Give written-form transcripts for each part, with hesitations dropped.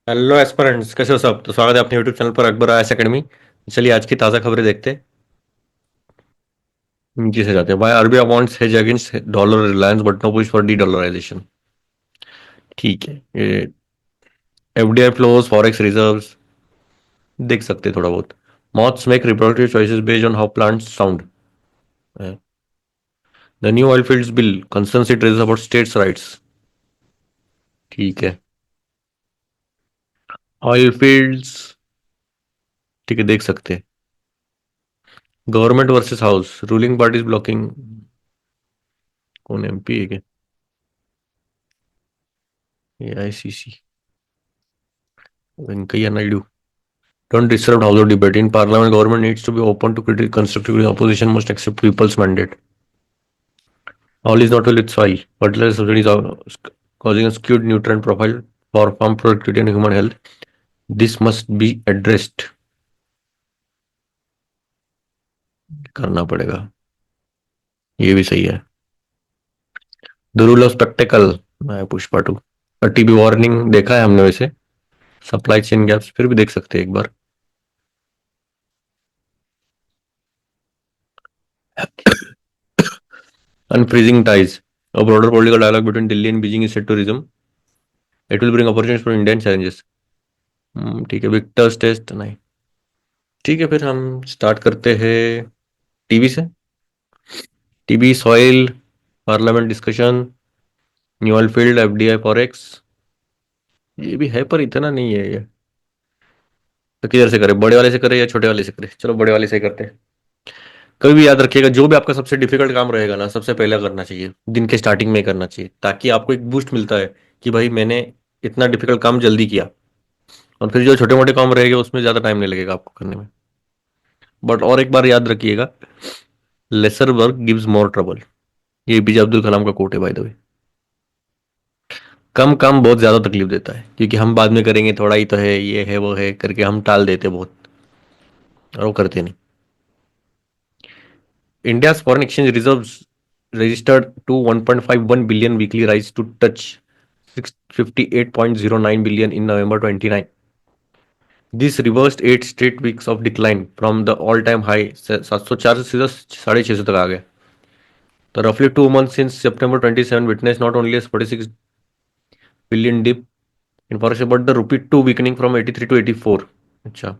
Hello aspirants, कैसे हो सब? तो स्वागत है अपने यूट्यूब चैनल पर अकबर आयस एकेडमी। चलिए आज की ताज़ा खबरें देखते हैं। नीचे से जाते हैं। By RBI wants hedge against dollar reliance but no push for de dollarisation. ठीक है, ये एफडीआई फ्लोज फॉरेक्स रिजर्व्स देख सकते हैं थोड़ा बहुत। Moths make reproductive choices based on how plants sound. The new oil fields bill concerns it raises about states rights. ठीक है, ऑयल फील्ड्स। ठीक है, देख सकते हैं। Government versus house, ruling parties blocking. कौन एमपी है क्या? AICC, Venkaiah Naidu. Don't disrupt House of debate. In Parliament, government needs to be open to critique constructively. Opposition must accept people's mandate. All is not well with soil. Fertilizer subsidies are causing a skewed nutrient profile for farm productivity and human health. This must be addressed. करना पड़ेगा। ये भी सही है। The rule of spectacle. मैं Pushpa to. TB warning देखा है हमने वैसे। सप्लाई चेन गैप्स फिर भी देख सकते हैं एक बार। Unfreezing ties. A broader political dialogue between Delhi and Beijing is set to resume. It will bring opportunities for Indian challenges. ठीक है, विक्टर्स टेस्ट नहीं। ठीक है, फिर हम स्टार्ट करते हैं टीवी से। टीबी सॉइल, पार्लियामेंट डिस्कशन, न्यूअल फील्ड, एफडीआई फॉरेक्स। ये भी है पर इतना नहीं है ये। तो किधर से करें, बड़े वाले से करें या छोटे वाले से करें? चलो बड़े वाले से ही करते हैं। कभी भी याद रखिएगा, जो भी आपका सबसे डिफिकल्ट काम रहेगा ना, सबसे पहले करना चाहिए, दिन के स्टार्टिंग में ही करना चाहिए, ताकि आपको एक बूस्ट मिलता है कि भाई मैंने इतना डिफिकल्ट काम जल्दी किया। और फिर जो छोटे मोटे काम रहेंगे उसमें ज्यादा टाइम नहीं लगेगा आपको करने में। बट और एक बार याद रखिएगा, lesser work gives more trouble. ये एपीजे अब्दुल कलाम का कोट है बाय द वे। कम काम बहुत ज्यादा तकलीफ देता है, क्योंकि हम बाद में करेंगे, थोड़ा ही तो है, ये है वो है करके हम टाल देते बहुत, और वो करते नहीं। India's foreign exchange reserves registered to 1.51 billion weekly, rise to touch 658.09 billion in November 29. This reversed 8 straight weeks of decline from the all-time high 704 से सीधा 650 तक आ गया। तो roughly 2 months since September 27 witnessed not only a 46 billion dip in forex but the rupee too weakening from 83 to 84। अच्छा,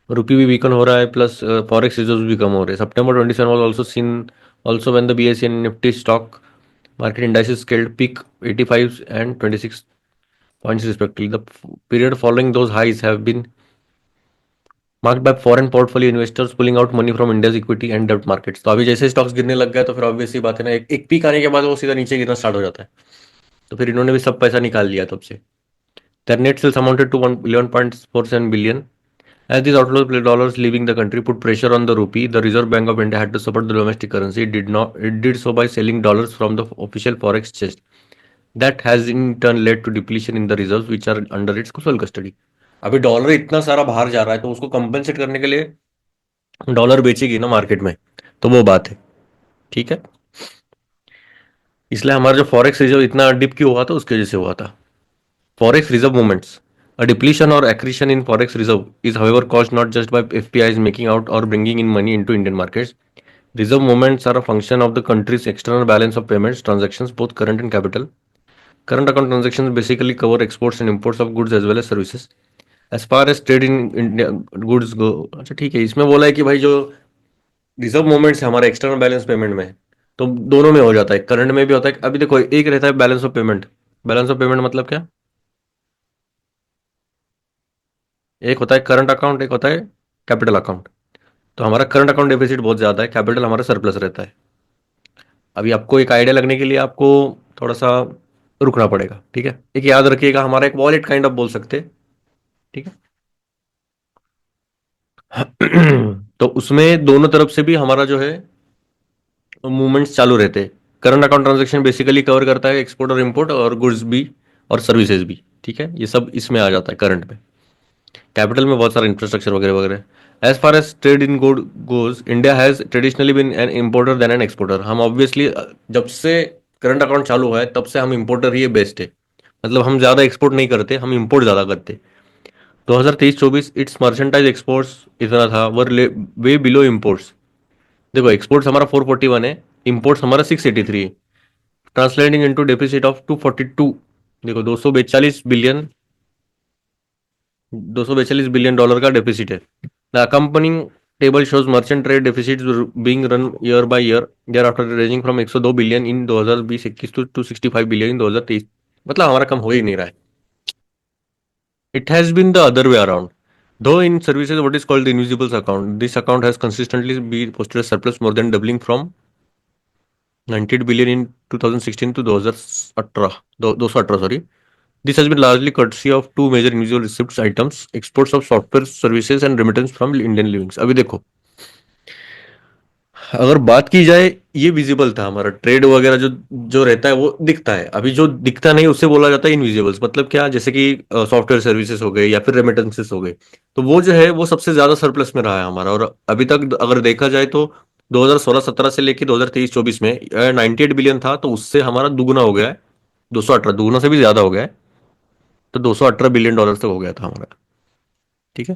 रुपी भी weaken हो रहा है, प्लस फॉरेक्स रिजर्व भी कम हो रहे हैं। सितंबर 27 was also seen also when the BSE and Nifty stock market indices scaled peak 85 and 26 points respectively. The period following those highs have been marked by foreign portfolio investors pulling out money from India's equity and debt markets। तो अभी जैसे stocks गिरने लग गया तो फिर obviously बात है ना, एक पीक आने के बाद वो सीधा नीचे गिरना स्टार्ट हो जाता है। तो फिर इन्होंने भी सब पैसा निकाल लिया तब से। Their net sales amounted to 11.47 billion. As these outflows play dollars leaving the country put pressure on the rupee, the Reserve Bank of India had to support the domestic currency. It did not. It did so by selling dollars from the official forex chest. That has in turn led to depletion in the reserves, which are under its sole custody. अभी dollar इतना सारा बाहर जा रहा है तो उसको compensate करने के लिए डॉलर बेचेगी ना मार्केट में, तो वो बात है। ठीक है, इसलिए हमारा जो फॉरेक्स रिजर्व इतना डिप क्यों हुआ था, उसकी वजह से हुआ था। Forex reserve movements. A depletion or accretion in forex reserve is, however, caused not just by FPIs making out or bringing in money into Indian markets. Reserve movements are a function of the country's external balance of payments transactions, both current and capital. Current account transactions basically cover exports and imports of goods as well as services. As far as trade in India goods go, अच्छा ठीक है, इसमें बोला है कि भाई जो reserve movements है हमारे एक्सटर्नल बैलेंस पेमेंट में, तो दोनों में हो जाता है, करंट में भी होता है। अभी देखो, एक रहता है balance of payment. Balance of payment मतलब क्या? एक होता है करंट अकाउंट, एक होता है कैपिटल अकाउंट। तो हमारा करंट अकाउंट डेफिसिट बहुत ज़्यादा है, कैपिटल हमारा सरप्लस रहता है। अभी आपको एक आइडिया लगने के लिए आपको थोड़ा सा रुकना पड़ेगा। ठीक है, एक याद रखिएगा, हमारा एक वॉलेट काइंड ऑफ बोल सकते हैं। ठीक है। तो उसमें दोनों तरफ से भी हमारा जो है मूवमेंट्स चालू रहते हैं। Current account transaction basically cover करता है एक्सपोर्ट और इम्पोर्ट और गुड्स भी और सर्विसेज भी। ठीक है, ये सब इसमें आ जाता है करंट में। कैपिटल में बहुत सारा इंफ्रास्ट्रक्चर वगैरह वगैरह। As far as trade in goods goes, India has traditionally been an importer than an exporter. हम ऑब्वियसली जब से करंट अकाउंट चालू हुआ है तब से हम इम्पोर्टर ही बेस्ट है। मतलब हम ज्यादा एक्सपोर्ट नहीं करते, हम इंपोर्ट ज्यादा करते। 2023-24 इट्स मर्चेंटाइज एक्सपोर्ट्स इतना था, वर वे बिलो इम्पोर्ट्स। देखो एक्सपोर्ट्स हमारा 441 है, इंपोर्ट्स हमारा 683 है, ट्रांसलेटिंग इनटू डेफिसिट ऑफ 242। देखो 242 बिलियन, $242 का डेफिसिट है। The accompanying table shows merchant trade deficit being run year by year, thereafter ranging from 102 billion in 2020-21 to 265 billion in 2023। मतलब हमारा कम हो ही नहीं रहा है। It has been the other way around. Though in services, what is called the invisibles account, this account has consistently been posted a surplus more than doubling from 98 billion in 2016 to 2018, 218, sorry. This has been largely courtesy of two major invisible receipts items, exports of software services and remittance from Indian livings. अभी देखो, अगर बात की जाए, ये visible था हमारा trade वगैरह जो जो रहता है वो दिखता है। अभी जो दिखता नहीं उससे बोला जाता है इनविजिबल्स। मतलब क्या, जैसे कि सॉफ्टवेयर सर्विसेज हो गए या फिर रेमिटेंसेस हो गए, तो वो जो है वो सबसे ज्यादा सरप्लस में रहा है हमारा। और अभी तक अगर देखा जाए तो 2016-17 से लेकर 2023-24 में 98 बिलियन था, तो उससे हमारा दुगुना हो गया है, 218, दुगुना से भी ज्यादा हो गया है। तो $218 बिलियन तक हो गया था हमारा। ठीक है।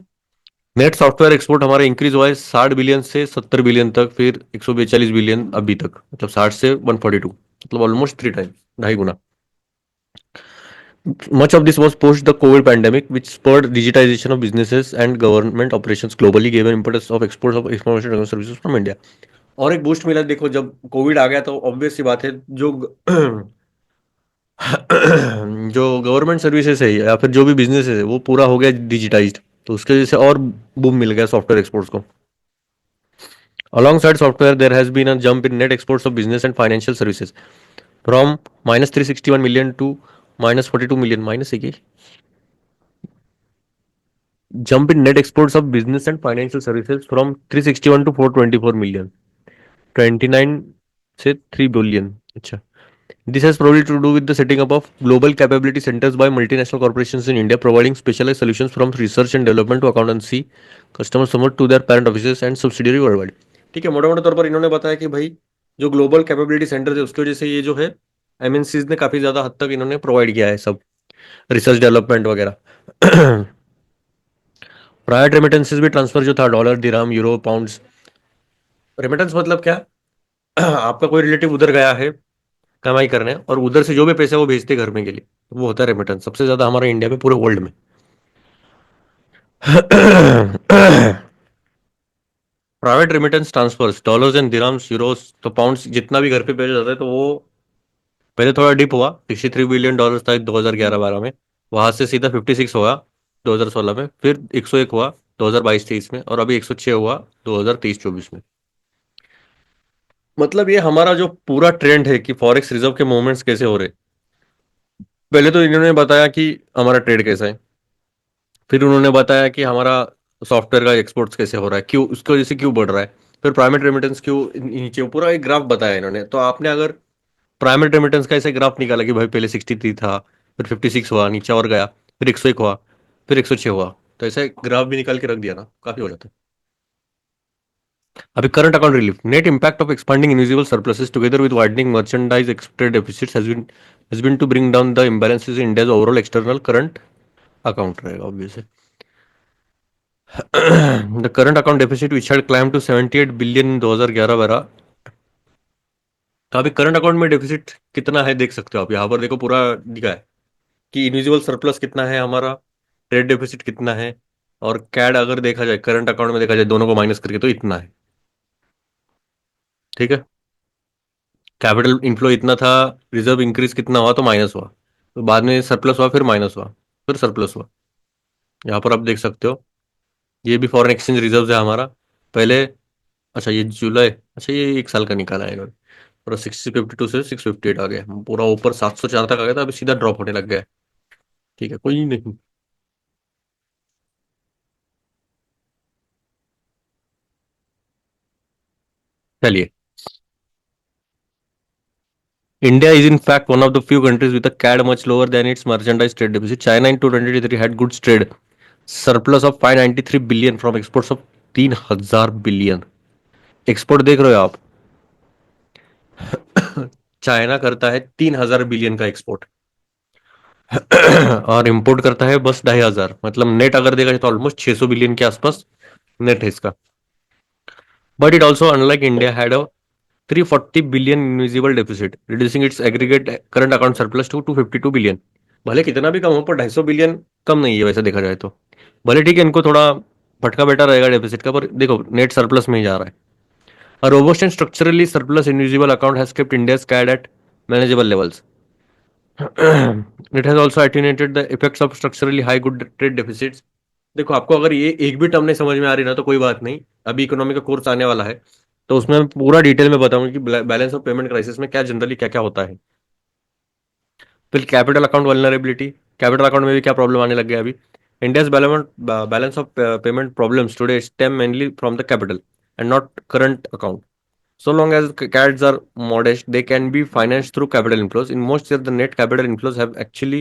नेट सॉफ्टवेयर एक्सपोर्ट हमारा इंक्रीज हुआ है 60 बिलियन से 70 बिलियन तक, फिर 142 बिलियन अभी तक, मतलब 60 से 142, मतलब almost 3 times, 2.5 Guna. Much of this was post the COVID pandemic, which spurred digitization of businesses and government operations globally, gave an impetus of exports of information technology services from India. और एक boost मिला। देखो जब Covid आ गया तो obvious सी बात है, जो जो गवर्नमेंट सर्विसेज है या फिर जो भी बिजनेस है वो पूरा हो गया डिजिटाइज्ड, तो उसके वजह से और बूम मिल गया सॉफ्टवेयर एक्सपोर्ट्स को। Alongside software, there has been a jump in net exports of business and financial services from minus 361 million to minus 42 million. Minus है कि jump in net exports of business and financial services from 361 to 424 million. 29 से 3 billion. अच्छा. This has probably to do with the setting up of global capability centers by multinational corporations in India, providing specialized solutions from research and development to accountancy, customer support to their parent offices and subsidiary worldwide. ठीक है, मोटे मोटे तौर पर इन्होंने बताया कि भाई जो ग्लोबल कैपेबिलिटी सेंटर है उसकी वजह से ये जो है एमएनसीज ने काफी ज्यादा हद तक इन्होंने प्रोवाइड किया है सब रिसर्च डेवलपमेंट वगैरह। प्राइवेट रेमिटेंसेज भी, ट्रांसफर जो था डॉलर दिरहम यूरो पाउंड्स, रेमिटेंस मतलब क्या, आपका कोई रिलेटिव उधर गया है कमाई करने और उधर से जो भी पैसे वो भेजते घर में के लिए, वो होता है रेमिटेंस। सबसे ज्यादा हमारे इंडिया में पूरे वर्ल्ड में। Private remittance transfers dollars and dirhams euros तो पाउंड्स जितना भी घर पे भेजा जाता है, तो वो पहले थोड़ा डिप हुआ, $63 बिलियन था 2011-12 में। वहां से सीधा 56 हुआ 2016 में, फिर 101 हुआ 2022-23 में, और अभी 106 हुआ 2023-24 में। मतलब ये हमारा जो पूरा ट्रेंड है कि फॉरेक्स रिजर्व के मूवमेंट्स कैसे हो रहे। पहले तो इन्होंने बताया कि हमारा ट्रेड कैसा है, फिर उन्होंने बताया कि हमारा सॉफ्टवेयर का एक्सपोर्ट्स कैसे हो रहा है, क्यों उसकी वजह से क्यों बढ़ रहा है, फिर प्राइवेट रेमिटेंस क्यों नीचे, पूरा एक ग्राफ बताया इन्होंने। तो आपने अगर प्राइवेट रेमिटेंस का ऐसे ग्राफ निकाला कि भाई पहले 63 था, फिर 56 हुआ, नीचे और गया, फिर 101 हुआ, फिर 106 हुआ, तो ऐसे ग्राफ भी निकाल के रख दिया ना, काफी हो जाता है। अभी current account relief, net impact of expanding invisible surpluses together with widening merchandise export deficits has been to bring down the imbalances in India's overall external current account रहेगा obviously. The current account deficit which had climb to 78 billion in 2011-12। तो अभी current account में deficit कितना है देख सकते हो आप, यहाँ पर देखो पूरा दिखा है कि इनविजिबल सरप्लस कितना है हमारा, ट्रेड डेफिसिट कितना है, और कैड अगर देखा जाए करंट अकाउंट में देखा जाए दोनों को माइनस करके तो इतना है। ठीक है। कैपिटल इनफ्लो इतना था, रिजर्व इंक्रीज कितना हुआ तो माइनस हुआ, तो बाद में सरप्लस हुआ, फिर माइनस हुआ, फिर सरप्लस हुआ। यहाँ पर आप देख सकते हो, ये भी फॉरेन एक्सचेंज रिजर्व है हमारा पहले। अच्छा ये जुलाई, अच्छा ये एक साल का निकाला है इन्होंने, पूरा 652 से 658 आ गया, पूरा ऊपर 704 तक आ गया था, अभी सीधा ड्रॉप होने लग गया है। ठीक है, कोई नहीं। चलिए, India is in fact one of the few countries with a CAD much lower than its merchandise trade deficit. China in 2023 had goods trade surplus of 593 billion from exports of 3000 billion. Export देख रहे हो आप, China करता है 3000 billion का export, और import करता है बस 2,500, मतलब नेट अगर देखा जाए तो ऑलमोस्ट 600 बिलियन के आसपास नेट है इसका. But it also unlike India had a 340 billion invisible deficit, reducing its aggregate current account surplus to 252 billion. भले कितना भी कम हो पर 250 बिलियन कम नहीं है वैसे देखा जाए तो. भले ठीक है, इनको थोड़ा फटका बेटा रहेगा डेफिसिट का, पर देखो नेट सरप्लस में ही जा रहा है. A robust and structurally surplus invisible account has kept India's CAD at manageable levels. It has also attenuated the effects of structurally high good trade deficits. देखो आपको अगर ये एक भी टर्म नहीं समझ में आ रही ना तो कोई बात नहीं. अभी इकोनॉमी का कोर्स आने वाला है तो उसमें मैं पूरा डिटेल में बताऊंगा कि बैलेंस ऑफ पेमेंट क्राइसिस में क्या जनरली क्या क्या होता है. फिर capital account vulnerability. Capital account में भी क्या प्रॉब्लम आने लग गया अभी. India's balance of payment problems today stem mainly from the capital and not current account. So long as CADs are modest, they can be financed through capital inflows. In most years, the net capital inflows have actually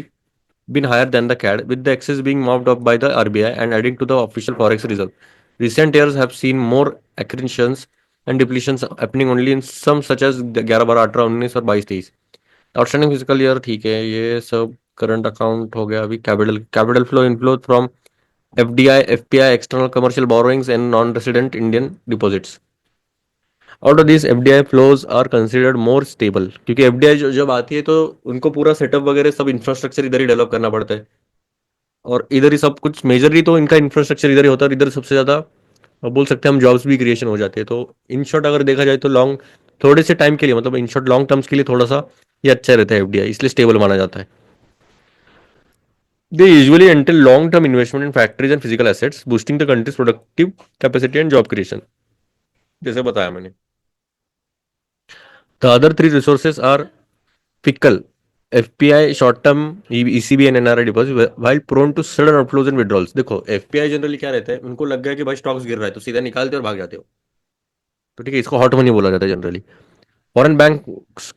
been higher than the CAD, with the excess being mopped up by the RBI and adding to the official forex reserve. Recent years have seen more accretions and depletions happening only in some such as 11, 12, 18, 19 और 22, 23. Outstanding physical year ठीक है, ये सब current account हो गया. अभी capital capital flow inflow from FDI, FPI, external commercial borrowings and non resident Indian deposits. Out of this FDI flows are considered more stable, क्योंकि FDI जब आती है तो उनको पूरा सेटअप वगैरह सब इंफ्रास्ट्रक्चर इधर ही डेवलप करना पड़ता है. और इधर ही सब कुछ मेजरली तो इनका इंफ्रास्ट्रक्चर इधर ही होता है और इधर सबसे ज़्यादा बोल सकते हैं हम जॉब्स भी क्रिएशन हो जाते हैं. तो इन शॉर्ट अगर देखा जाए तो लॉन्ग थोड़े से टाइम के लिए, मतलब इन शॉर्ट लॉन्ग टर्म्स के लिए थोड़ा सा ये अच्छा रहता है एफडीआई, इसलिए स्टेबल माना जाता है. They usually entail long term investment in factories and physical assets, boosting the country's productive capacity and job creation, जैसे बताया मैंने. The other three resources are fickle. FPI short term ECB and NRI deposits while prone to sudden outflows and withdrawals. देखो FPI generally क्या रहता है, उनको लग गया कि भाई स्टॉक्स गिर रहा है तो सीधा निकालते और भाग जाते हो. तो ठीक है, इसको हॉट मनी बोला जाता है generally. Foreign bank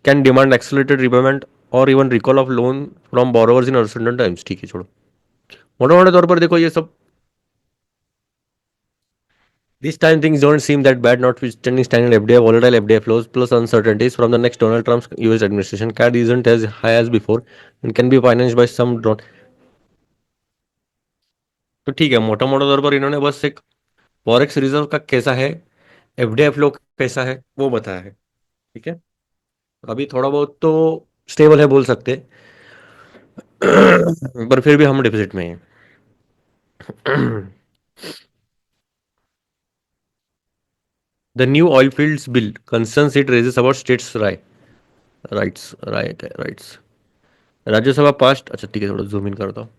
can demand accelerated repayment और even recall of loan from borrowers in uncertain times. ठीक है छोड़ो. मोटे मोटे तौर पर देखो ये सब this time things don't seem that bad, notwithstanding standing FDI, volatile FDI flows plus uncertainties from the next Donald Trump's US administration. CAD isn't as high as before and can be financed by some drone. तो ठीक है, मोटा मोटा तौर पर इन्होंने बस एक फॉरेक्स रिजर्व का कैसा है, एफडीआई फ्लो कैसा है वो बताया है. ठीक है, अभी थोड़ा बहुत तो स्टेबल है बोल सकते हैं, पर फिर भी हम डिपॉजिट में हैं. The new oil fields bill concerns it raises about states rights. Rajya Sabha past, अच्छा ठीक है थोड़ा जूम इन करता हूँ.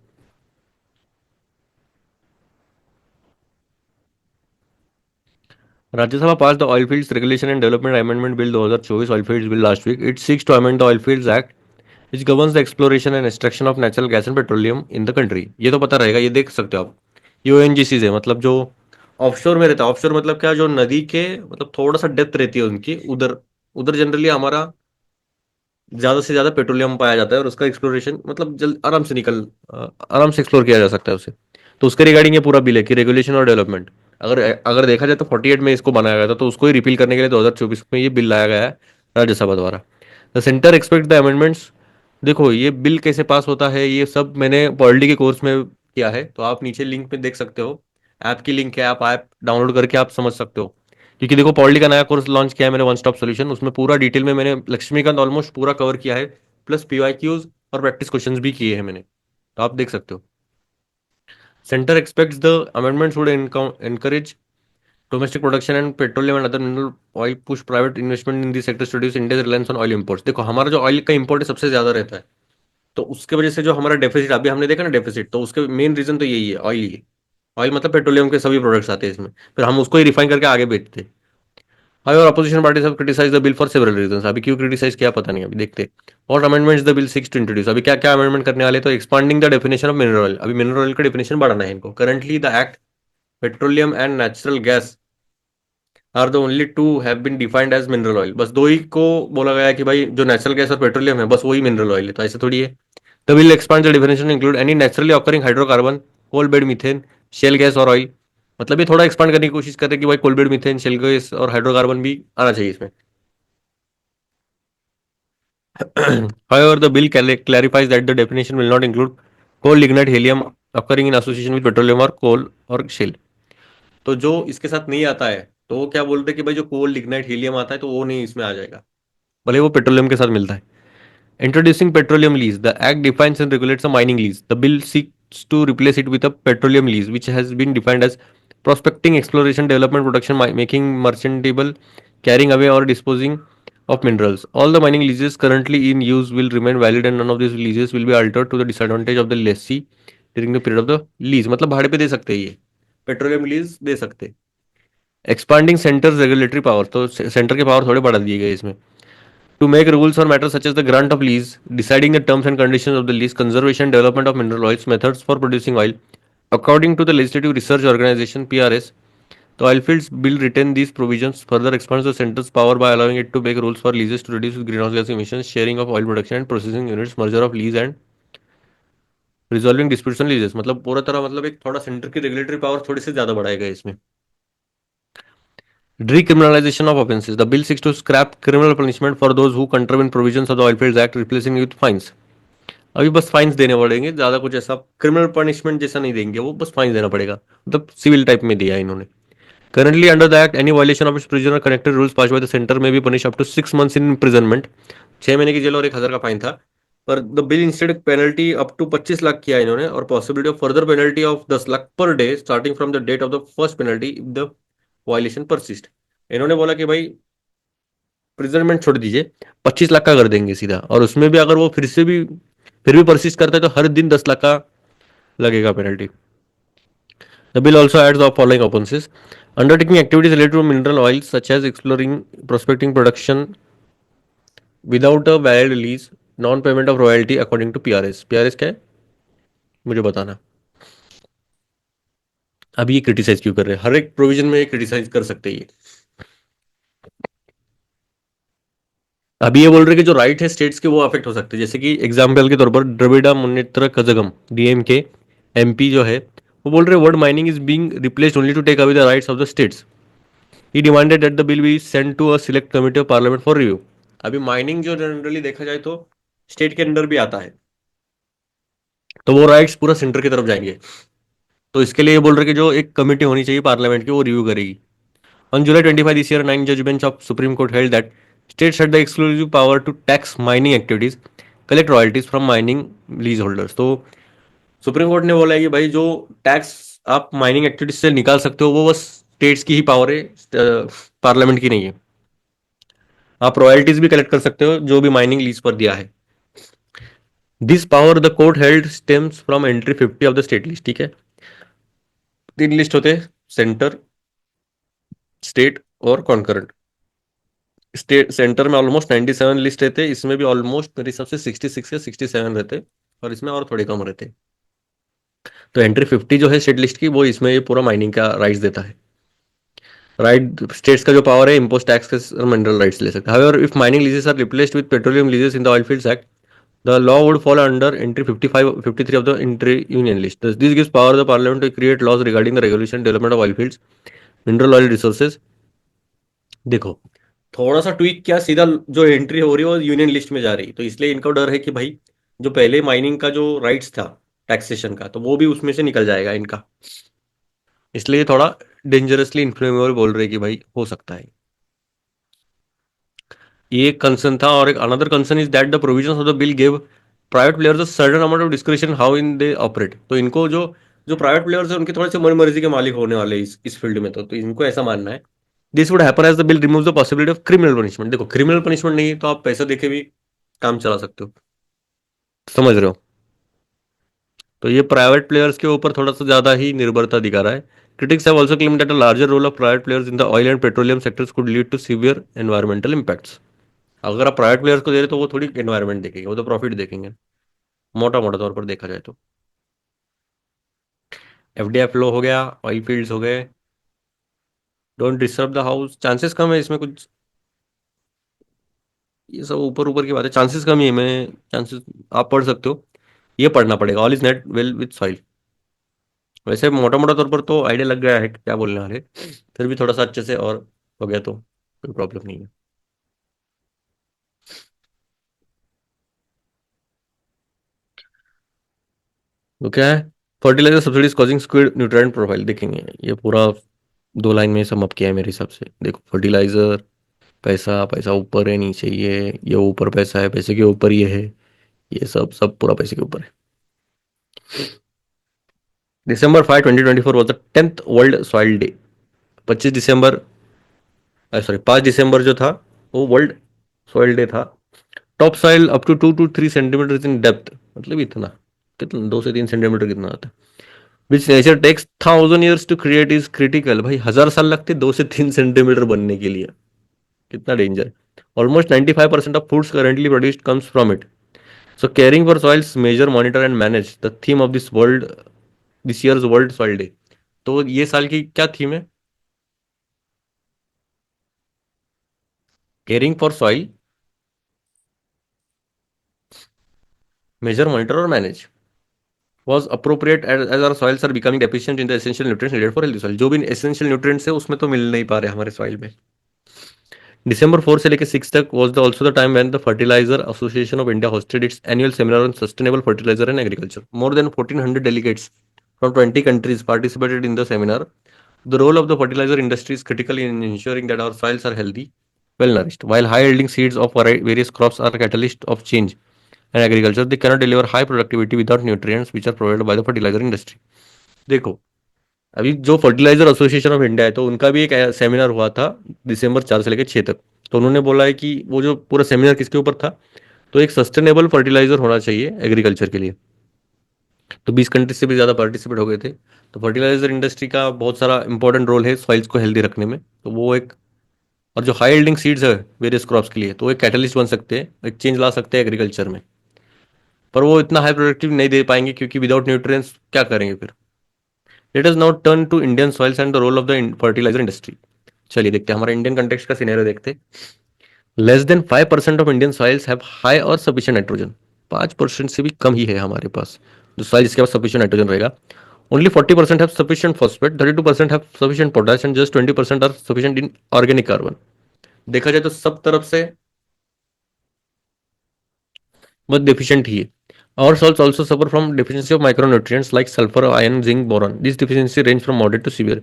Rajya Sabha passed the Oil Fields Regulation and Development Amendment Bill 2024 Oil Fields Bill last week. It seeks to amend the Oil Fields Act, which governs the exploration and extraction of natural gas and petroleum in the country. ये तो पता रहेगा, ये देख सकते हो आप. ये ONGCs है, मतलब जो ऑफशोर में रहता है. ऑफशोर मतलब क्या, जो नदी के मतलब थोड़ा सा डेप्थ रहती है उनकी, उधर उधर जनरली हमारा ज्यादा से ज्यादा पेट्रोलियम पाया जाता है और उसका एक्सप्लोरेशन मतलब जल्द आराम से एक्सप्लोर किया जा सकता है उसे. तो उसके रिगार्डिंग ये पूरा बिल है कि रेगुलेशन और डेवलपमेंट. अगर अगर देखा जाए तो 48 में इसको बनाया गया था, तो उसको ही रिपील करने के लिए 2024 में ये बिल लाया गया है राज्यसभा द्वारा. The centre expect the amendments. देखो ये बिल कैसे पास होता है ये सब मैंने पॉलिटी के कोर्स में किया है, तो आप नीचे लिंक में देख सकते हो. ऐप की लिंक है, आप ऐप डाउनलोड करके आप समझ सकते हो. क्योंकि देखो पॉलिटी का नया कोर्स लॉन्च किया है मैंने, वन स्टॉप सॉल्यूशन, उसमें पूरा डिटेल में मैंने लक्ष्मीकांत ऑलमोस्ट पूरा कवर किया है. प्लस पीवाईक्यूज और प्रैक्टिस क्वेश्चंस भी किए हैं मैंने, तो आप देख सकते हो. Centre aspects the amendments would encourage domestic production and petroleum and other mineral oil, push private investment in these sectors to reduce India's reliance on oil imports. देखो हमारा जो ऑयल का इंपोर्ट है सबसे ज्यादा रहता है, तो उसके वजह से जो हमारा डेफिसिट अभी हमने देखा ना डेफिसिट, तो उसके मेन रीजन तो यही है, ऑयल ही. ऑयल मतलब पेट्रोलियम के सभी प्रोडक्ट्स आते हैं इसमें, फिर हम उसको ही रिफाइन करके आगे बेचते हैं. However, opposition parties have criticized the bill for several reasons. अभी क्यों क्रिटिसाइज किया पता नहीं, अभी देखते. What amendments the bill seeks to introduce. अभी क्या क्या अमेंडमेंट करने वाले, तो expanding the definition of mineral oil. अभी मिनरल ऑयल का डेफिनेशन बढ़ाना है इनको. Currently the act petroleum and natural gas are the only two have been defined as mineral oil. बस दो ही को बोला गया है कि भाई जो नेचुरल गैस और पेट्रोलियम है बस वही मिनरल ऑयल है, तो ऐसे थोड़ी है. The bill expand the definition include any naturally occurring hydrocarbon, coal bed methane, shale gas और ऑयल. मतलब ये थोड़ा एक्सपांड करने की कोशिश कर रहे हैं कि भाई coal bed methane, shale gas और हाइड्रोकार्बन भी आना चाहिए इसमें. However, the bill clarifies that the definition will not include coal, lignite, helium occurring in association with petroleum or coal or shale. तो जो इसके साथ नहीं आता है, तो वो क्या बोलते हैं कि भाई जो कोल, लिग्नाइट, हीलियम आता है तो वो नहीं इसमें आ जाएगा, भले वो पेट्रोलियम के साथ मिलता है. Introducing petroleum lease. The act defines and regulates a mining lease. The bill seeks to replace it with a petroleum lease, which has been defined as prospecting, exploration, development, production, making merchantable, carrying away, or disposing of minerals. All the mining leases currently in use will remain valid, and none of these leases will be altered to the disadvantage of the lessee during the period of the lease. मतलब भाड़े पे दे सकते हैं ये, petroleum lease दे सकते हैं. Expanding centre regulatory power, तो centre के पावर थोड़े बढ़ा दिए गए इसमें. To make rules on matters such as the grant of lease, deciding the terms and conditions of the lease, conservation, development of mineral oils, methods for producing oil. According to the Legislative Research Organization (PRS), the Oilfields Bill retain these provisions, further expands the center's power by allowing it to make rules for leases to reduce greenhouse gas emissions, sharing of oil production and processing units, merger of lease and resolving disputes on leases. मतलब पूरा तरह मतलब एक थोड़ा centre की regulatory power थोड़ी सी ज्यादा बढ़ाएगा इसमें. Decriminalization of offences. The bill seeks to scrap criminal punishment for those who contravene provisions of the Oilfields Act, replacing it with fines. अभी बस फाइन्स देने पड़ेंगे, ज्यादा कुछ ऐसा क्रिमिनल पनिशमेंट जैसा नहीं देंगे, वो बस फाइन देना पड़ेगा, मतलब सिविल टाइप में दिया है इन्होंने. Currently under the act, any violation of its prisoner connected rules passed by the center may be punished up to 6 months in imprisonment. 6 महीने की जेल और 1,000 का फाइन था. पर the bill instead penalty up to 25 lakh किया इन्होंने, और possibility of further penalty of 10 lakh per day starting from the date of the first penalty if the violation persist. इन्होंने बोला कि भाई प्रिजनमेंट छोड़ दीजिए, 25 लाख का कर देंगे सीधा, और उसमें भी अगर वो फिर भी परसिस्ट करता है तो हर दिन 10 लाख का लगेगा penalty. The bill also adds the following offenses: undertaking activities related to mineral oils, such as exploring, prospecting, production without a valid lease, non-payment of royalty according to PRS. PRS क्या है मुझे बताना. अब ये क्रिटिसाइज क्यों कर रहे हैं, हर एक प्रोविजन में क्रिटिसाइज कर सकते हैं ये. अभी ये बोल रहे हैं कि जो राइट है स्टेट्स के वो अफेक्ट हो सकते हैं, जैसे कि एग्जाम्पल के तौर पर द्रविड़ा मुन्नेत्र कजगम DMK MP जो है, वो बोल रहे हैं word mining is being replaced only to take away the rights of the states. He demanded that the bill be sent to a select committee of parliament for review. अभी mining जो generally देखा जाए तो state के under भी आता है, तो वो राइट्स पूरा सेंटर की तरफ जाएंगे. तो इसके लिए ये बोल रहे कि जो एक कमिटी होनी चाहिए पार्लियामेंट की, वो रिव्यू करेगी. On July 25 this year, 9 judgments of Supreme Court held that states had the exclusive power to tax mining activities, collect royalties from mining leaseholders. तो सुप्रीम कोर्ट ने बोला है कि भाई जो टैक्स आप माइनिंग एक्टिविटीज से निकाल सकते हो वो बस स्टेट्स की ही पावर है, पार्लियामेंट की नहीं है. आप रॉयल्टीज भी कलेक्ट कर सकते हो जो भी माइनिंग लीज पर दिया है. This power the court held stems from entry 50 of the state list. ठीक है, 3 लिस्ट होते हैं, सेंटर, स्टेट और कॉन्करेंट. स्टेट सेंटर में ऑलमोस्ट 97 लिस्ट रहते, इसमें भी ऑलमोस्ट मेरे हिसाब से 66 या 67 रहते, और इसमें और थोड़े कम रहते. तो एंट्री 50 जो है स्टेट लिस्ट की, वो इसमें ये पूरा माइनिंग का राइट्स देता है. राइट, स्टेट्स का जो पावर है इम्पोज टैक्स के मिनरल राइट्स ले सकते हैं. However if mining leases are replaced with petroleum leases in the oil fields act, the law would fall under entry 55 53 of the entry union list. This gives power to the parliament to create laws regarding the regulation development of oil fields, mineral oil resources. देखो, थोड़ा सा tweak किया, सीधा जो entry हो रही है वो यूनियन लिस्ट में जा रही, तो इसलिए इनको डर है कि भाई जो पहले माइनिंग का जो राइट्स था टैक्सेशन का, तो वो भी उसमें से निकल जाएगा इनका. इसलिए थोड़ा डेंजरसली इन्फ्लेमेबल बोल रहे कि भाई हो सकता है. ये एक कंसर्न था, और एक another concern is that the provisions of the bill give private players a certain amount of description how in they operate. तो इनको जो जो प्राइवेट प्लेयर्स है उनके थोड़े से मन मर्जी के मालिक होने वाले इस फील्ड में, तो इनको ऐसा मानना है. This would happen as the bill remove the possibility of criminal punishment. देखो, क्रिमिनल पनिशमेंट नहीं है तो आप पैसा देके भी काम चला सकते हो, समझ रहे हो. तो ये प्राइवेट प्लेयर्स के ऊपर थोड़ा सा ज्यादा ही निर्भरता दिखा रहा है. Critics have also claimed that a larger role of private players in the oil and petroleum sectors could lead to severe environmental impacts. अगर आप प्राइवेट प्लेयर्स को दे रहे तो वो थोड़ी एनवायरमेंट देखेंगे, वो तो प्रॉफिट देखेंगे, मोटा मोटा तौर पर देखा जाए तो. FDI फ्लो हो गया, ऑयल फील्ड्स हो गए. Don't disturb the house, chances कम है इसमें कुछ, ये सब ऊपर ऊपर की बात है, चांसेस कम ही है. मैं चांसेस आप पढ़ सकते हो, ये पढ़ना पड़ेगा. All is net well with soil. वैसे मोटा मोटा तौर पर तो आइडिया लग गया है कि क्या बोलने वाले, फिर भी थोड़ा सा अच्छे से और हो गया तो कोई प्रॉब्लम नहीं है. तो क्या है, fertiliser subsidies causing skewed nutrient profile देखेंगे, ये पूरा 2 लाइन में सम अप किया है मेरे हिसाब से। देखो फर्टिलाइजर, पैसा, पैसा ऊपर है, नीचे ये ऊपर पैसा है, पैसे के ऊपर ये है, ये सब सब पूरा पैसे के ऊपर है। December 5, 2024 was the 10th world soil day. 25 दिसंबर, सॉरी 5 दिसंबर जो था वो वर्ल्ड सॉइल डे था। Top soil up to 2 to 3 centimetre in depth, मतलब इतना, कितना 2 से 3 सेंटीमीटर कितना आता है, which nature takes 1000 years to create is critical. भाई 1000 साल लगते 2 से 3 सेंटीमीटर बनने के लिए, कितना danger. Almost 95% of foods currently produced comes from it. So caring for soils measure monitor and manage the theme of this year's world soil day. तो ये साल की क्या थीम है? Caring for soil, measure monitor और manage was appropriate as our soils are becoming deficient in the essential nutrients needed for healthy soil। जो भी essential nutrients है उसमें तो मिल नहीं पा रहे हमारे सॉइल में। December 4 से लेकर 6 तक was the also the time when the Fertilizer Association of India hosted its annual seminar on sustainable fertilizer and agriculture। More than 1400 delegates from 20 countries participated in the seminar। The role of the fertilizer industry is critical in ensuring that our soils are healthy, well nourished, while high yielding seeds of various crops are catalyst of change and agriculture, they cannot deliver high productivity without nutrients which are provided by the fertilizer industry। देखो, अभी जो fertiliser association of India है तो उनका भी एक seminar हुआ था December 4 से लेकर 6 तक। तो उन्होंने बोला है कि वो जो पूरा सेमिनार किसके ऊपर था, तो एक सस्टेनेबल फर्टिलाइजर होना चाहिए एग्रीकल्चर के लिए। तो 20 कंट्रीज से भी ज़्यादा पार्टिसिपेट हो गए थे। तो फर्टिलाइजर इंडस्ट्री का बहुत सारा इंपॉर्टेंट रोल है सॉइल्स को हेल्दी रखने में, तो वो एक, और जो हाई यील्डिंग सीड्स है वेरियस क्रॉप्स के लिए, तो वो एक कैटलिस्ट बन सकते हैं, एक चेंज ला सकते हैं एग्रीकल्चर में। पर वो इतना हाई प्रोडक्टिव नहीं दे पाएंगे क्योंकि विदाउट न्यूट्रिएंट्स क्या करेंगे फिर। Let us now turn to Indian soils and the role of the fertiliser industry. चलिए देखते हैं हमारे इंडियन कंटेक्स्ट का सिनेरियो देखते हैं। Less than 5% of Indian soils have high और सफिशिएंट नाइट्रोजन। 5% से भी कम ही है हमारे पास जो सॉइल जिसके पास सफिशिएंट नाइट्रोजन रहेगा। Only 40% have sufficient phosphate, 32% have sufficient potash and just 20% are sufficient in organic carbon. देखा जाए तो सब तरफ से बस डेफिशिएंट ही है। Our soils also suffer from deficiency of micronutrients like sulfur, iron, zinc, boron। This deficiency range from moderate to severe।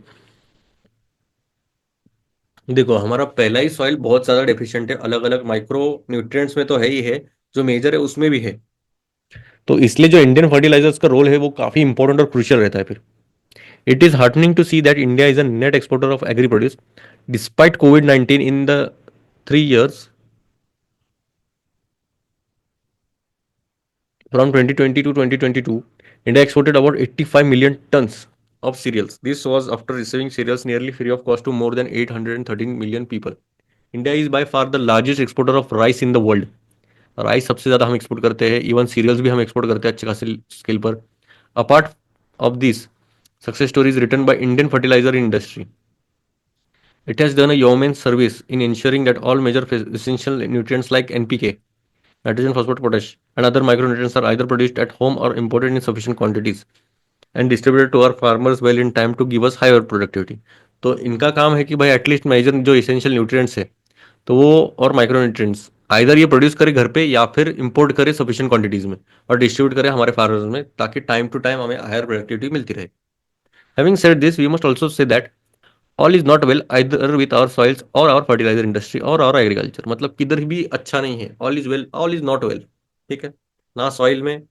देखो हमारा पहला ही सॉइल बहुत ज्यादा डेफिशिएंट है, अलग अलग माइक्रो न्यूट्रिएंट्स में तो है ही है, जो मेजर है उसमें भी है। तो इसलिए जो इंडियन फर्टिलाइजर्स का रोल है वो काफी इंपॉर्टेंट और क्रूशियल रहता है फिर। It is heartening to see that India is a net exporter of agri produce despite कोविड-19 in the 3 years from 2020 to 2022। India exported about 85 million tons of cereals। This was after receiving cereals nearly free of cost to more than 813 million people। India is by far the largest exporter of rice in the world। Rice सबसे ज्यादा हम export करते हैं, even serials भी हम export करते हैं अच्छे खासे स्केल पर। Apart of this success stories written by Indian fertiliser industry, it has done a yeoman's service in ensuring that all major essential nutrients like NPK, nitrogen, phosphate, potash, and other micronutrients are either produced at home or imported in sufficient quantities and distributed to our farmers well in time to give us higher productivity। तो इनका काम है कि भाई at least major जो essential nutrients है तो वो, और माइक्रो न्यूट्रिएंट्स आइदर ये प्रोड्यूस करे घर पे या फिर इंपोर्ट करे सफिशिएंट क्वांटिटीज में और डिस्ट्रीब्यूट करे हमारे फार्मर्स में, ताकि टाइम टू टाइम हमें हायर प्रोडक्टिविटी मिलती रहे। Having said this we must also say that all is not well either with our soils और आवर फर्टिलाइजर इंडस्ट्री और आवर एग्रीकल्चर। मतलब किधर भी अच्छा नहीं है, all is well, all is not well. ठीक है, ना सॉइल में,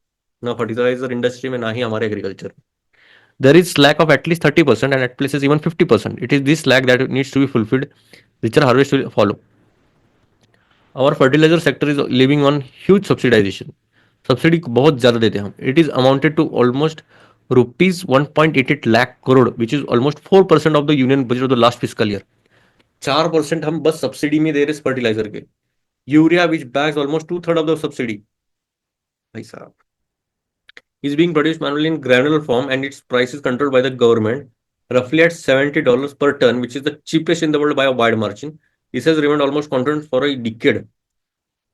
ना फर्टिलाइजर इंडस्ट्री में, ना ही हमारे एग्रीकल्चर में। There is slack of at least 30% and at places even 50%। It is this slack that needs to be fulfilled। Richer harvest will follow। Our fertilizer sector is living on huge subsidization। Subsidy बहुत ज्यादा देते हैं हम। It is amounted to almost ₹1.88 lakh crore which is almost 4% of the union budget of the last physical year. 4% हम बस subsidy में दे रहे फर्टिलाइजर के। Urea which bags almost 2/3 of the subsidy, भाई साहब, is being produced manually in granular form and its price is controlled by the government roughly at $70 per ton, which is the cheapest in the world by a wide margin। This has remained almost constant for a decade।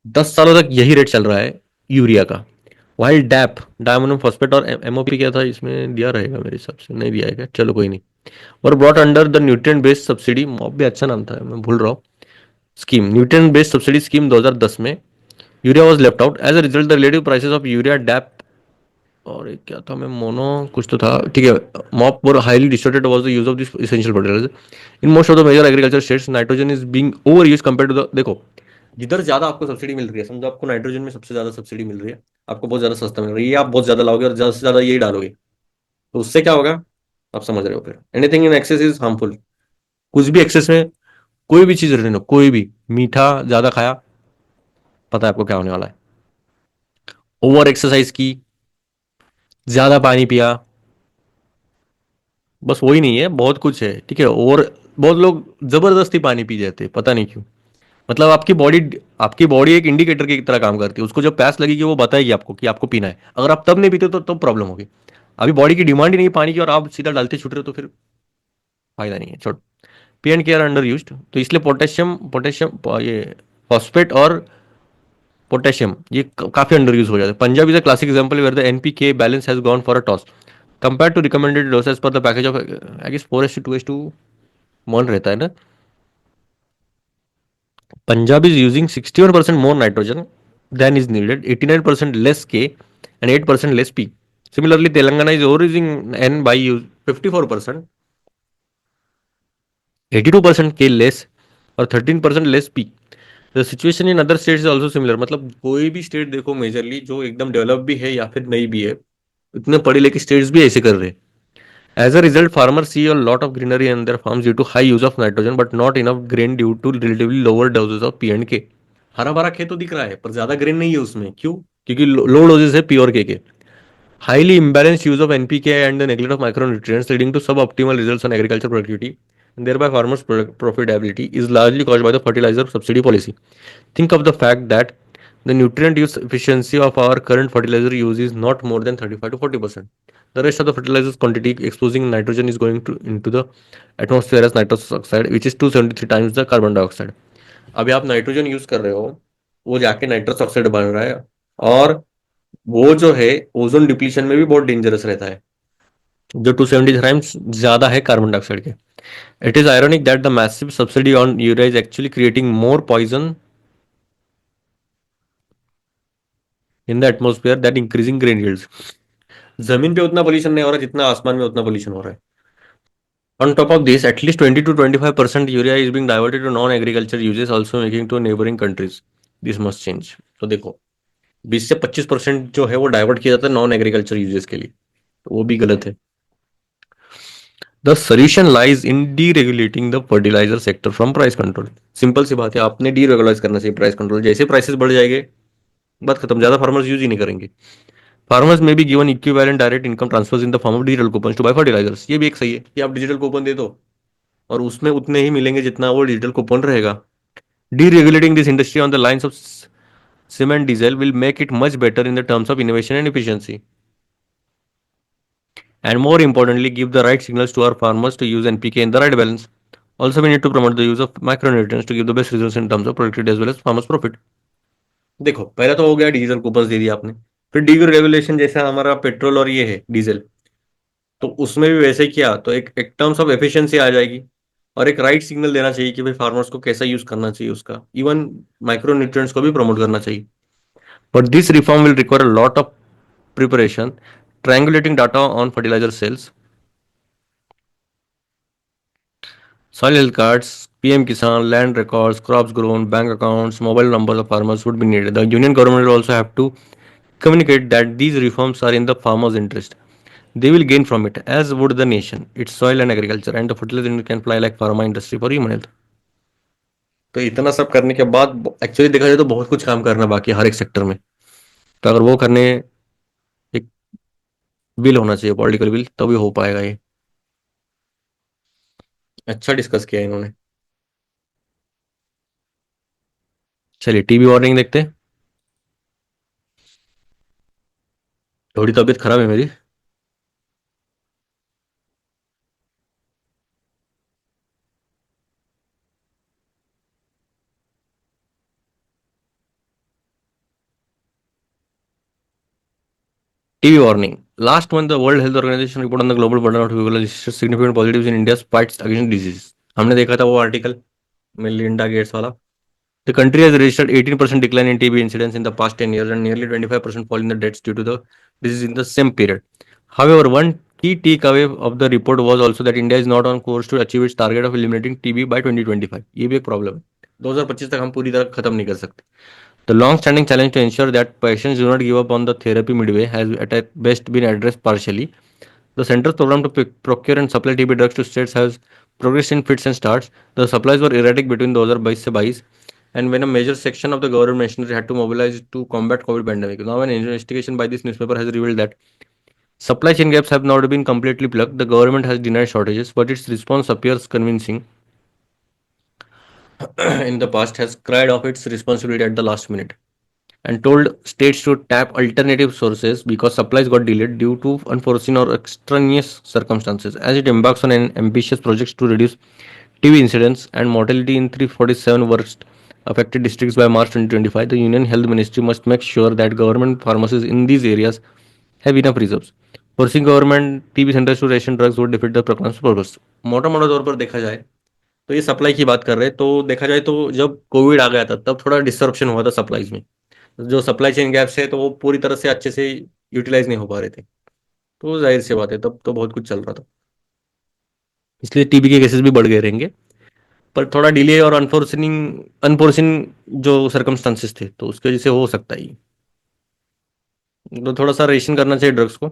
10 सालों तक यही rate चल रहा है urea का। While dab, diammonium phosphate और MOP क्या था इसमें दिया रहेगा मेरे हिसाब से, नहीं दिया है क्या, चलो कोई नहीं। और brought under the nutrient based subsidy, MOP भी अच्छा नाम था मैं भूल रहा हूँ, scheme, nutrient based subsidy scheme 2010 में। Urea was left out as a result the relative prices of urea DAP और एक क्या था, मैं मोनो कुछ तो था, ठीक है। MOP were highly distorted was the use of this essential fertiliser in most of the major agriculture states. Nitrogen is being over use compare to the, देखो जिधर ज्यादा आपको सब्सिडी मिल रही है, समझो आपको नाइट्रोजन में सबसे ज्यादा सब्सिडी मिल रही है, आपको बहुत ज्यादा सस्ता मिल रही है, ये आप बहुत ज्यादा लाओगे और ज्यादा से ज्यादा यही डालोगे, तो उससे क्या होगा, आप समझ रहे हो। फिर anything in excess is harmful. कुछ भी एक्सेस में, कोई भी चीज रहने दो, कोई भी मीठा ज्यादा खाया, पता है आपको क्या होने वाला है। ओवर एक्सरसाइज की, ज्यादा पानी पिया, बस वही नहीं है, बहुत कुछ है, ठीक है। और बहुत लोग जबरदस्ती पानी पी जाते हैं, पता नहीं क्यों। मतलब आपकी बॉडी एक इंडिकेटर की तरह काम करती है, उसको जब प्यास लगेगी वो बताएगी आपको कि आपको पीना है। अगर आप तब नहीं पीते तो तब प्रॉब्लम होगी। अभी बॉडी की डिमांड ही नहीं है पानी की और आप सीधा डालते छूट रहे हो, तो फिर फायदा नहीं है, छोड़। P and K are under use, तो इसलिए पोटेशियम पोटेशियम ये फॉस्फेट और पोटेशियम ये काफी अंडर यूज हो जाता है। Punjab is a classic example where the NPK balance has gone for a toss compare to recommended dosage per the package of I guess 4:2:1 रहता है ना। Punjab is using 61% more nitrogen than is needed, 89% less K, and 8% less P. Similarly, Telangana is over using N by use 54%, 82% K less और 13% less P. The situation in other states is also similar. मतलब कोई भी state देखो majorly जो एकदम develop भी है या फिर नहीं भी है, इतने पढ़े लिखे स्टेट्स भी ऐसे कर रहे हैं। As a result, farmers see a lot of greenery in their farms due to high use of nitrogen, but not enough grain due to relatively lower doses of P and K. हरा भरा खेत तो दिख रहा है पर ज्यादा grain नहीं है उसमें, क्यों? क्योंकि लो डोजेस है पी और K. Highly imbalanced use of NPK and the neglect of micronutrients leading to sub optimal results on agriculture productivity and thereby farmers profitability is largely caused by the fertilizer subsidy policy. Think of the fact that the nutrient use efficiency of our current fertilizer use is not more than 35 to 40%. The rest of the fertilizer's quantity exposing nitrogen is going into the atmosphere as nitrous oxide, which is 273 times the carbon dioxide. अभी आप nitrogen use कर रहे हो, वो जाके nitrous oxide बन रहा है, और वो जो है ओजोन डिप्लीशन में भी बहुत डेंजरस रहता है, जो 270 टाइम्स ज्यादा है कार्बन डाइऑक्साइड के। It is ironic that the massive subsidy on urea is actually creating more poison in the atmosphere that increasing grain yields. जमीन पे उतना पोल्यूशन नहीं हो रहा जितना आसमान में उतना पोल्यूशन हो रहा है। On top of this, at least 20 to 25% urea is being diverted to non-agriculture uses, also making to neighboring countries. This must change. तो देखो 20 से 25% जो है वो डाइवर्ट किया जाता है नॉन एग्रीकल्चर यूजेस के लिए, तो वो भी गलत है। The solution lies in deregulating the fertilizer sector from price control. Simple सी बात है, आपने डीरेगुलाइज करना चाहिए प्राइस कंट्रोल। जैसे प्राइसेस बढ़ जाएंगे, बात खत्म, ज्यादा फार्मर्स यूज ही नहीं करेंगे। फार्मर्स में भी given equivalent direct income transfers in the form of digital coupon to buy fertilisers. ये भी एक सही है कि आप डिजिटल कूपन दे दो और उसमें उतने ही मिलेंगे जितना वो डिजिटल कूपन रहेगा। Deregulating this industry on the lines of cement diesel will make it much better in the terms of innovation and efficiency. And more importantly, give the right signals to our farmers to use NPK in the right balance. Also, we need to promote the use of micronutrients to give the best results in terms of productivity as well as farmers' profit. देखो पहले तो हो गया digital coupon दे दिया आपने, फिर deregulation जैसा हमारा पेट्रोल और ये है डीजल, तो उसमें भी वैसे किया तो एक टर्म्स ऑफ एफिशिएंसी आ जाएगी। और एक राइट सिग्नल देना चाहिए कि भाई फार्मर्स को कैसा यूज करना चाहिए उसका, इवन माइक्रो न्यूट्रिएंट्स को भी प्रमोट करना चाहिए। But this reform will require a lot of preparation, triangulating data on fertilizer sales, soil health cards, PM Kisan, land records, crops grown, bank accounts, mobile numbers of farmers would be needed. The union government will also have to communicate that these reforms are in the farmers' interest. They will gain from it, as would the nation, its soil and agriculture, and the fertilizer industry can fly like pharma industry for human health. तो इतना सब करने के बाद actually देखा जाए तो बहुत कुछ काम करना बाकी है हर एक सेक्टर में। तो अगर वो करने, एक बिल होना चाहिए, पॉलिटिकल बिल, तभी हो पाएगा ये। अच्छा डिस्कस किया इन्होंने। चलिए टीबी वार्निंग देखते हैं। थोड़ी तबीयत खराब है मेरी। TB warning. Last month the World Health Organization report on the global burden of tuberculosis listed significant positives in India's fights against disease. हमने देखा था वो आर्टिकल, मेलिंडा गेट्स वाला, The country has registered 18% decline in TB incidence in the past 10 years and nearly 25% fall in the deaths due to the disease in the same period. However, one key takeaway of the report was also that India is not on course to achieve its target of eliminating TB by 2025. ये भी एक problem है. 2025 तक हम पूरी तरह खत्म नहीं कर सकते. The long-standing challenge to ensure that patients do not give up on the therapy midway has at best been addressed partially. The center's program to procure and supply TB drugs to states has progressed in fits and starts. The supplies were erratic between 2022 से 22 and when a major section of the government machinery had to mobilize to combat COVID pandemic. Now an investigation by this newspaper has revealed that supply chain gaps have not been completely plugged. The government has denied shortages, but its response appears convincing. In the past, has cried off its responsibility at the last minute and told states to tap alternative sources because supplies got delayed due to unforeseen or extraneous circumstances. As it embarks on an ambitious project to reduce TB incidence and mortality in 347 worst affected districts by March 2025, the Union Health Ministry must make sure that government pharmacies in these areas have enough reserves. Forcing government TB centers to ration drugs would defeat the program's purpose. मोटा मोटा तौर पर देखा जाए तो ये supply की बात कर रहे हैं तो देखा जाए तो जब कोविड आ गया था तब थोड़ा डिस्टरप्शन हुआ था सप्लाईज में जो सप्लाई चेन गैप्स है तो वो पूरी तरह से अच्छे से यूटिलाइज नहीं हो पा रहे थे तो जाहिर सी बात है तब तो बहुत कुछ चल रहा था इसलिए टीबी के केसेस भी बढ़ गए रहेंगे पर थोड़ा डिले और अनफोर्सिंग अनफोर्सिन जो सर्कमस्टांसेस थे तो उसकी वजह से हो सकता है तो थोड़ा सा रेशन करना चाहिए ड्रग्स को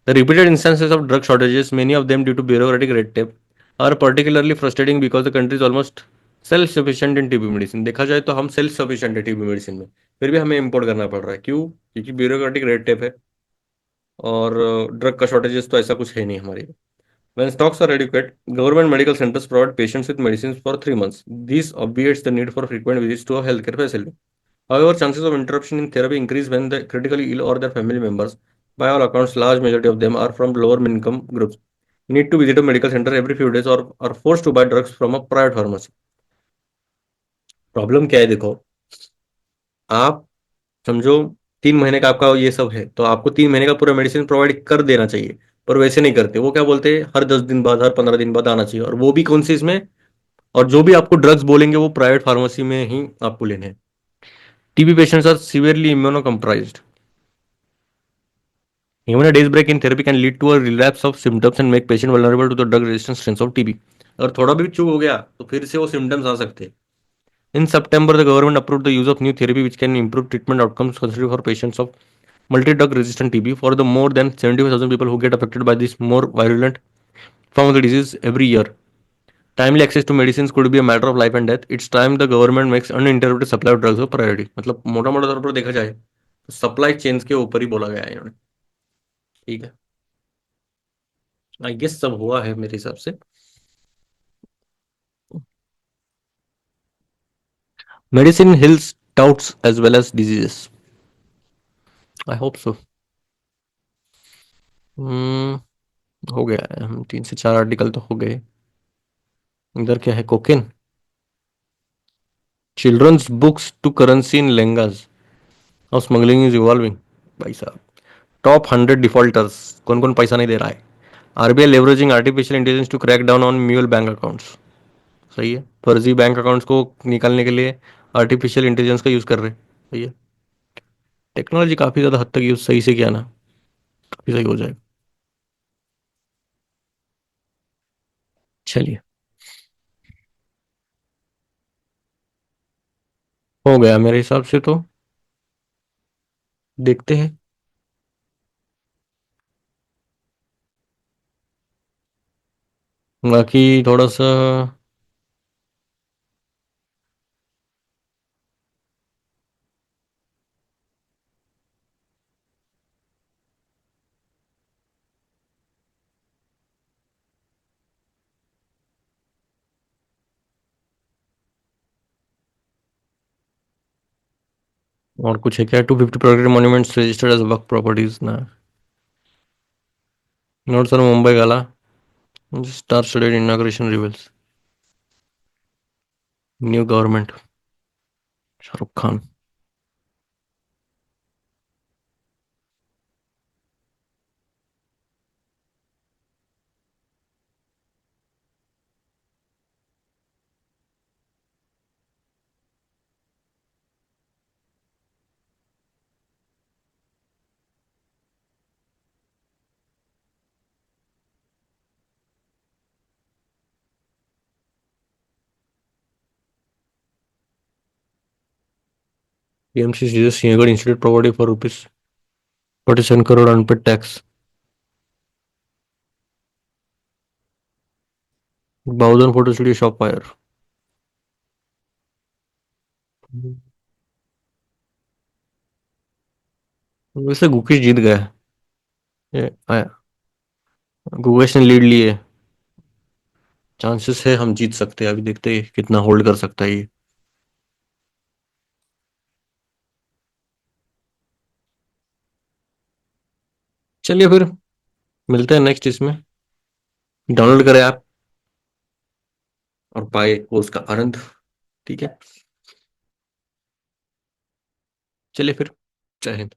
the repeated instances of drug shortages many of them due to bureaucratic red tape are particularly frustrating because the country is almost self sufficient in TB medicine देखा जाए तो हम सेल्फ सफिशिएंट है TB medicine में फिर भी हमें import करना पड़ रहा है क्यों क्योंकि ब्यूरोक्रेटिक रेड टेप है और ड्रग का शॉर्टेजेस तो ऐसा कुछ है नहीं हमारे When stocks are adequate, government medical centers provide patients with medicines for 3 months. This obviates the need for frequent visits to a healthcare facility. However, chances of interruption in therapy increase when the critically ill or their family members. By all accounts, large majority of them are from lower income groups. Need to visit a medical center every few days or are forced to buy drugs from a private pharmacy. Problem क्या है देखो आप समझो 3 महीने का आपका ये सब है तो आपको 3 महीने का पूरा मेडिसिन प्रोवाइड कर देना चाहिए पर वैसे नहीं करते वो क्या बोलते हैं हर 10 दिन बाद हर 15 दिन बाद आना चाहिए और वो भी कौन सी इसमें और जो भी आपको ड्रग्स बोलेंगे वो प्राइवेट फार्मेसी में ही आपको लेने हैं TB patients are severely immunocompromised even a day's break in therapy can lead to a relapse of symptoms and make patient vulnerable to the drug resistant strains of TB अगर थोड़ा भी चूक हो गया तो फिर से वो सिम्टम्स आ सकते हैं In September, the government approved the use of new therapy which can improve treatment outcomes considered for patients of multi-drug resistant TB for the more than 75,000 people who get affected by this more virulent form of the disease every year. Timely access to medicines could be a matter of life and death. It's time the government makes uninterrupted supply of drugs a priority. मतलब मोटा मोटा तौर पर देखा जाए तो supply chains के ऊपर ही बोला गया है इन्होंने ठीक है आई गेस सब हुआ है मेरे हिसाब से medicine heals doubts as well as diseases I hope so हो गया है हम 3 से 4 आर्टिकल तो हो गए इधर क्या है cocaine children's books to currency in luggage और स्मगलिंग इज इवॉल्विंग भाई साहब टॉप 100 डिफॉल्टर्स कौन कौन पैसा नहीं दे रहा है RBI leveraging artificial intelligence to crack down on mule bank accounts सही है फर्जी बैंक अकाउंट्स को निकालने के लिए आर्टिफिशियल इंटेलिजेंस का यूज कर रहे हैं सही है टेक्नोलॉजी काफी ज्यादा हद तक यूज सही से किया ना काफी सही हो जाए चलिए हो गया मेरे हिसाब से तो देखते हैं बाकी थोड़ा सा और कुछ है क्या 250 प्रोटेक्टेड मॉन्यूमेंट्स रजिस्टर्ड एज वक्फ प्रॉपर्टीज ना notes on Mumbai gala star studied inauguration reveals new government Shahrukh Khan PMC seizes Siehgad Institute property for rupees 47 crore unpaid tax. Bowden photo studio shop fire. वैसे गुकेश जीत गया है। ये आया, गुकेश ने लीड ली है। चांसेस है हम जीत सकते हैं, अभी देखते हैं कितना होल्ड कर सकता है ये। चलिए फिर मिलते हैं नेक्स्ट इसमें। डाउनलोड करें ऐप और पाए वो उसका आनंद। ठीक है, चलिए फिर, जय हिंद।